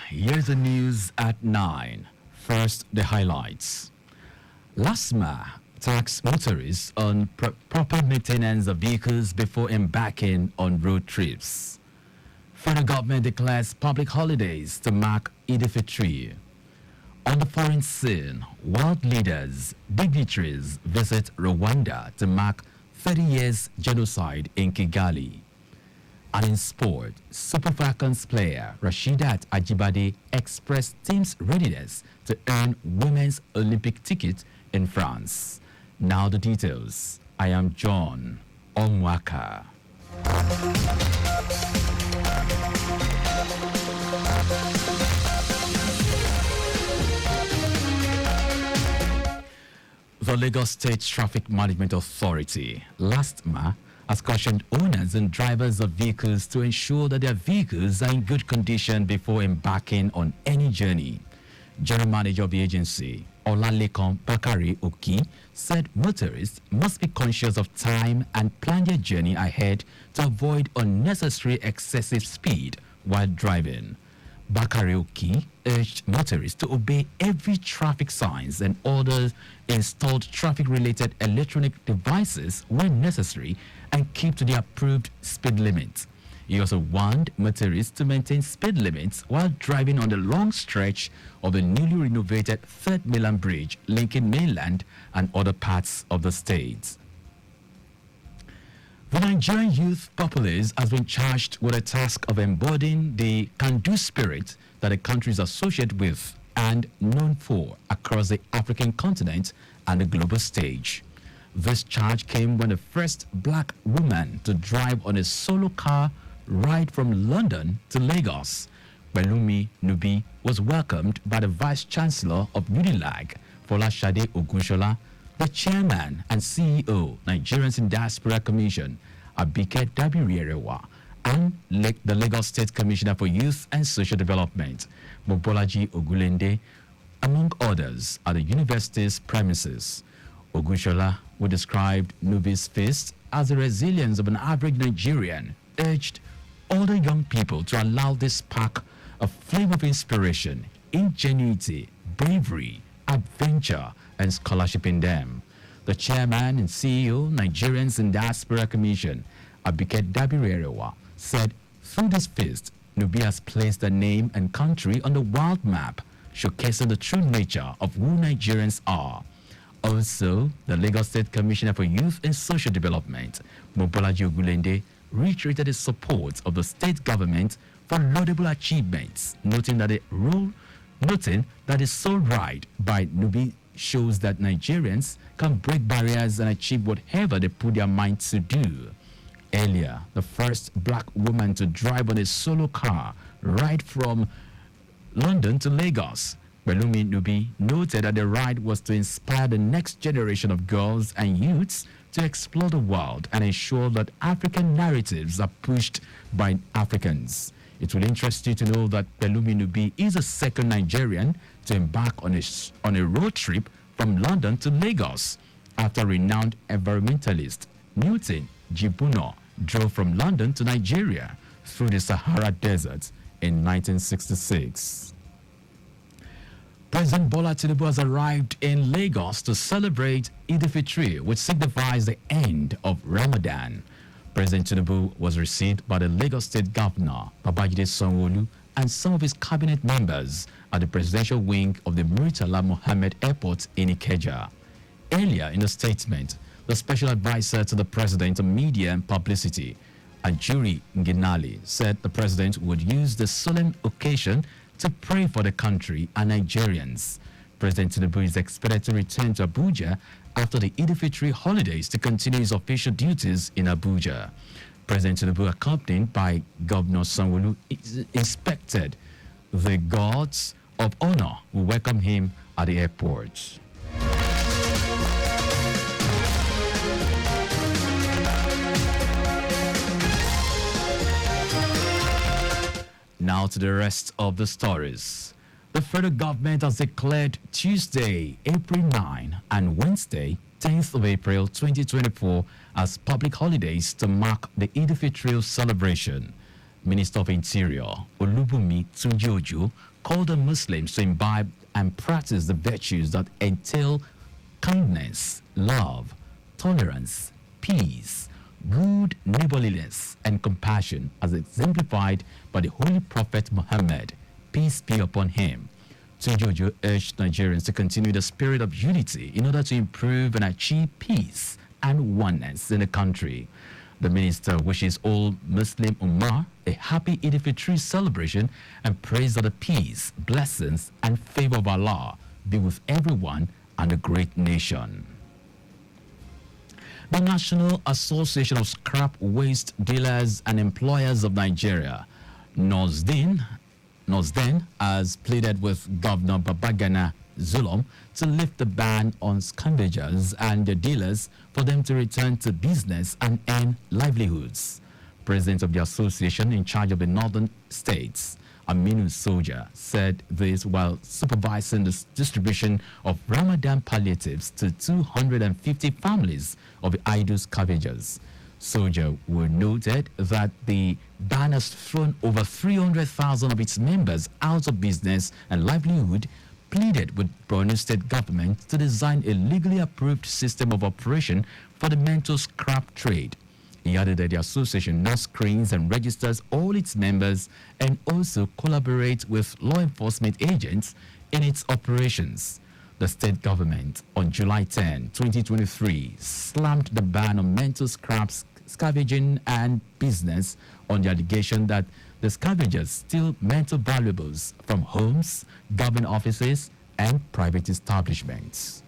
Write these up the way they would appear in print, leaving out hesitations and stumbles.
Here's the news at 9. First, the highlights. LASMA tax motorists on proper maintenance of vehicles before embarking on road trips. Federal government declares public holidays to mark Eid al-Fitr. On the foreign scene, world leaders, dignitaries visit Rwanda to mark 30 years genocide in Kigali. And in sport, Super Falcons player Rashidat Ajibade expressed team's readiness to earn women's Olympic ticket in France. Now the details. I am John Omoaka. The Lagos State Traffic Management Authority, LASTMA, has cautioned owners and drivers of vehicles to ensure that their vehicles are in good condition before embarking on any journey. General Manager of the agency, Olalekan Bakari Oki, said motorists must be conscious of time and plan their journey ahead to avoid unnecessary excessive speed while driving. Bakari Oki urged motorists to obey every traffic signs and orders, installed traffic-related electronic devices when necessary, and keep to the approved speed limit. He also warned motorists to maintain speed limits while driving on the long stretch of the newly renovated Third Mainland Bridge linking mainland and other parts of the state. The Nigerian youth populace has been charged with the task of embodying the can-do spirit that the country is associated with and known for across the African continent and the global stage. This charge came when the first black woman to drive on a solo car ride from London to Lagos, Pelumi Nubi, was welcomed by the Vice Chancellor of Unilag, Folashade Ogunshola, the Chairman and CEO, Nigerians in Diaspora Commission, Abike Dabirierewa, and the Lagos State Commissioner for Youth and Social Development, Mobolaji Ogulende, among others, at the university's premises. Ogunshola, who described Nubi's feast as the resilience of an average Nigerian, urged older young people to allow this spark a flame of inspiration, ingenuity, bravery, adventure, and scholarship in them. The chairman and CEO, Nigerians in Diaspora Commission, Abike Dabirerewa, said through this feast, Nubi has placed the name and country on the world map, showcasing the true nature of who Nigerians are. Also, the Lagos State Commissioner for Youth and Social Development, Mobolaji Ogulende, reiterated his support of the state government for laudable achievements, noting that the sole ride by Nubi shows that Nigerians can break barriers and achieve whatever they put their minds to do. Earlier, the first black woman to drive on a solo car ride from London to Lagos, Pelumi Nubi noted that the ride was to inspire the next generation of girls and youths to explore the world and ensure that African narratives are pushed by Africans. It will interest you to know that Pelumi Nubi is the second Nigerian to embark on a road trip from London to Lagos after renowned environmentalist Newton Jibuno drove from London to Nigeria through the Sahara Desert in 1966. President Bola Tinubu has arrived in Lagos to celebrate Eid al-Fitr, which signifies the end of Ramadan. President Tinubu was received by the Lagos State Governor, Babajide Sanwo-Olu, and some of his cabinet members at the presidential wing of the Murtala Mohammed Airport in Ikeja. Earlier in a statement, the special advisor to the president on media and publicity, Ajuri Nginali, said the president would use the solemn occasion to pray for the country and Nigerians. President Tinubu is expected to return to Abuja after the Eid al-Fitr holidays to continue his official duties in Abuja. President Tinubu, accompanied by Governor Sanwo-Olu, inspected the guards of honor who welcomed him at the airport. Now to the rest of the stories. The federal government has declared Tuesday, April 9 and Wednesday, 10th of April 2024 as public holidays to mark the Eid al-Fitr celebration. Minister of Interior Olubunmi Tunji-Ojo called on Muslims to imbibe and practice the virtues that entail kindness, love, tolerance, peace, good neighborliness, and compassion as exemplified by the Holy Prophet Muhammad, peace be upon him. Tunji-Ojo urged Nigerians to continue the spirit of unity in order to improve and achieve peace and oneness in the country. The minister wishes all Muslim Ummah a happy Eid al-Fitr celebration and prays that the peace, blessings, and favor of Allah be with everyone and the great nation. The National Association of Scrap Waste Dealers and Employers of Nigeria, NOSDEN, has pleaded with Governor Babagana Zulum to lift the ban on scavengers and the dealers for them to return to business and earn livelihoods. President of the association in charge of the northern states, Aminu Soja, said this while supervising the distribution of Ramadan palliatives to 250 families of the idle scavengers. Soja noted that the ban has thrown over 300,000 of its members out of business and livelihood, pleaded with Borno State government to design a legally approved system of operation for the mental scrap trade. He added that the association now screens and registers all its members and also collaborates with law enforcement agents in its operations. The state government on July 10, 2023, slammed the ban on mental scraps, scavenging and business on the allegation that the scavengers steal mental valuables from homes, government offices, and private establishments.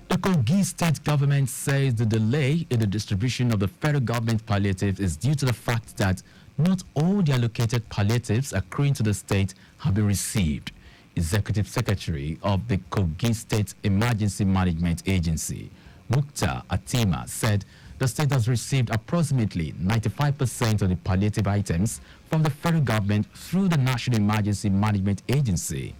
The Kogi state government says the delay in the distribution of the federal government palliative is due to the fact that not all the allocated palliatives accruing to the state have been received. Executive Secretary of the Kogi State Emergency Management Agency, Mukhtar Atima, said the state has received approximately 95% of the palliative items from the federal government through the National Emergency Management Agency.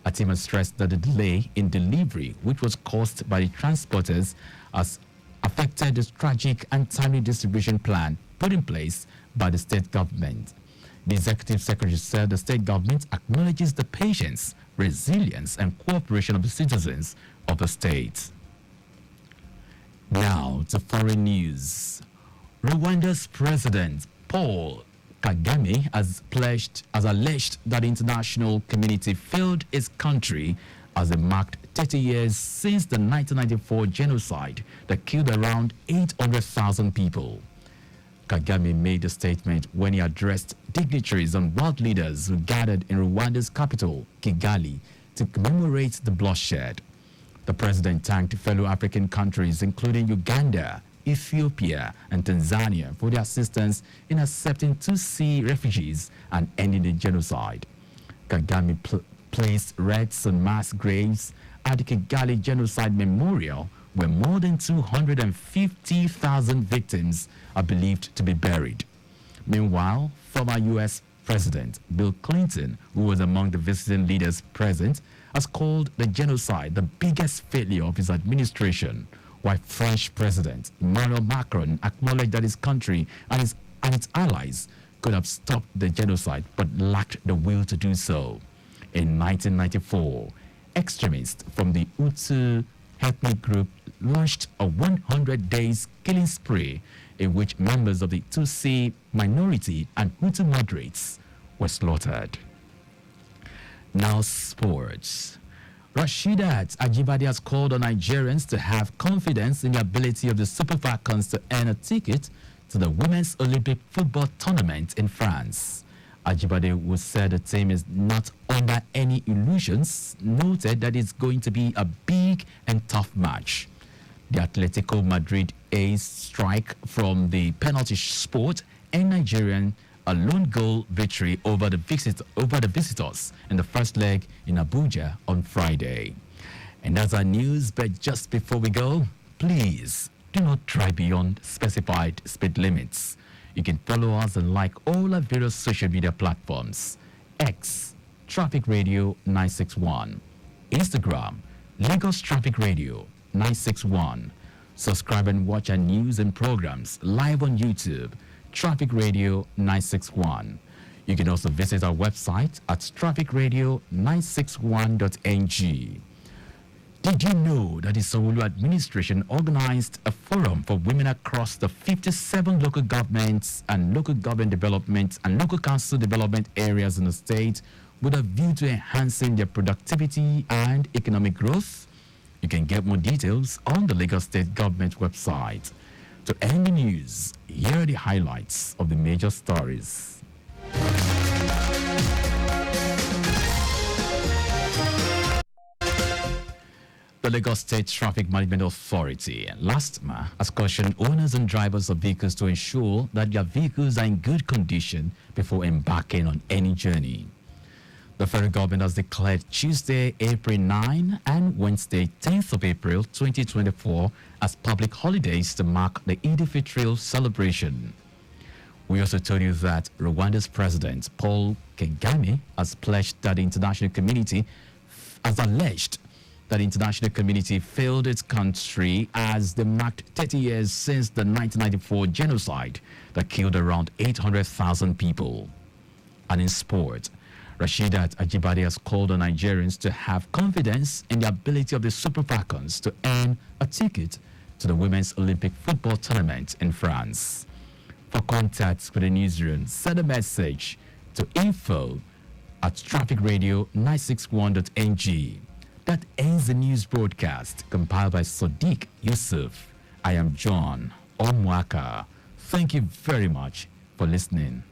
Atima stressed that the delay in delivery, which was caused by the transporters, has affected the strategic and timely distribution plan put in place by the state government. The executive secretary said the state government acknowledges the patience, resilience, and cooperation of the citizens of the state. Now to foreign news. Rwanda's president, Paul Kagame, has alleged that the international community failed his country as it marked 30 years since the 1994 genocide that killed around 800,000 people. Kagame made the statement when he addressed dignitaries and world leaders who gathered in Rwanda's capital, Kigali, to commemorate the bloodshed. The president thanked fellow African countries, including Uganda, Ethiopia, and Tanzania, for their assistance in accepting Tutsi refugees and ending the genocide. Kagame placed wreaths on mass graves at the Kigali Genocide Memorial, where more than 250,000 victims are believed to be buried. Meanwhile, former U.S. President Bill Clinton, who was among the visiting leaders present, has called the genocide the biggest failure of his administration, while French President Emmanuel Macron acknowledged that his country and its allies could have stopped the genocide but lacked the will to do so. In 1994, extremists from the Hutu ethnic group launched a 100 days killing spree in which members of the Tutsi minority and Hutu moderates were slaughtered. Now sports. Rasheedat Ajibade has called on Nigerians to have confidence in the ability of the Super Falcons to earn a ticket to the Women's Olympic Football Tournament in France. Ajibade, who said the team is not under any illusions, noted that it's going to be a big and tough match. The Atletico Madrid ace strike from the penalty spot and Nigerian a lone goal victory over the visitors in the first leg in Abuja on Friday. And that's our news, but just before we go, please do not drive beyond specified speed limits. You can follow us and like all our various social media platforms. X, Traffic Radio 961. Instagram, Lagos Traffic Radio 961. Subscribe and watch our news and programs live on YouTube. Traffic Radio 961. You can also visit our website at trafficradio961.ng. Did you know that the Sanwo-Olu administration organized a forum for women across the 57 local governments and local government development and local council development areas in the state with a view to enhancing their productivity and economic growth? You can get more details on the Lagos State Government website. To end the news, here are the highlights of the major stories. The Lagos State Traffic Management Authority, LASTMA, has cautioned owners and drivers of vehicles to ensure that their vehicles are in good condition before embarking on any journey. The federal government has declared Tuesday, April 9 and Wednesday, 10th of April 2024 as public holidays to mark the Eid al-Fitr celebration. We also told you that Rwanda's president, Paul Kagame, has pledged that the international community has alleged that the international community failed its country as they marked 30 years since the 1994 genocide that killed around 800,000 people. And in sport, Rasheedat Ajibade has called on Nigerians to have confidence in the ability of the Super Falcons to earn a ticket to the Women's Olympic football tournament in France. For contacts with the newsroom, send a message to info@trafficradio961.ng. That ends the news broadcast compiled by Sadiq Yusuf. I am John Omoaka. Thank you very much for listening.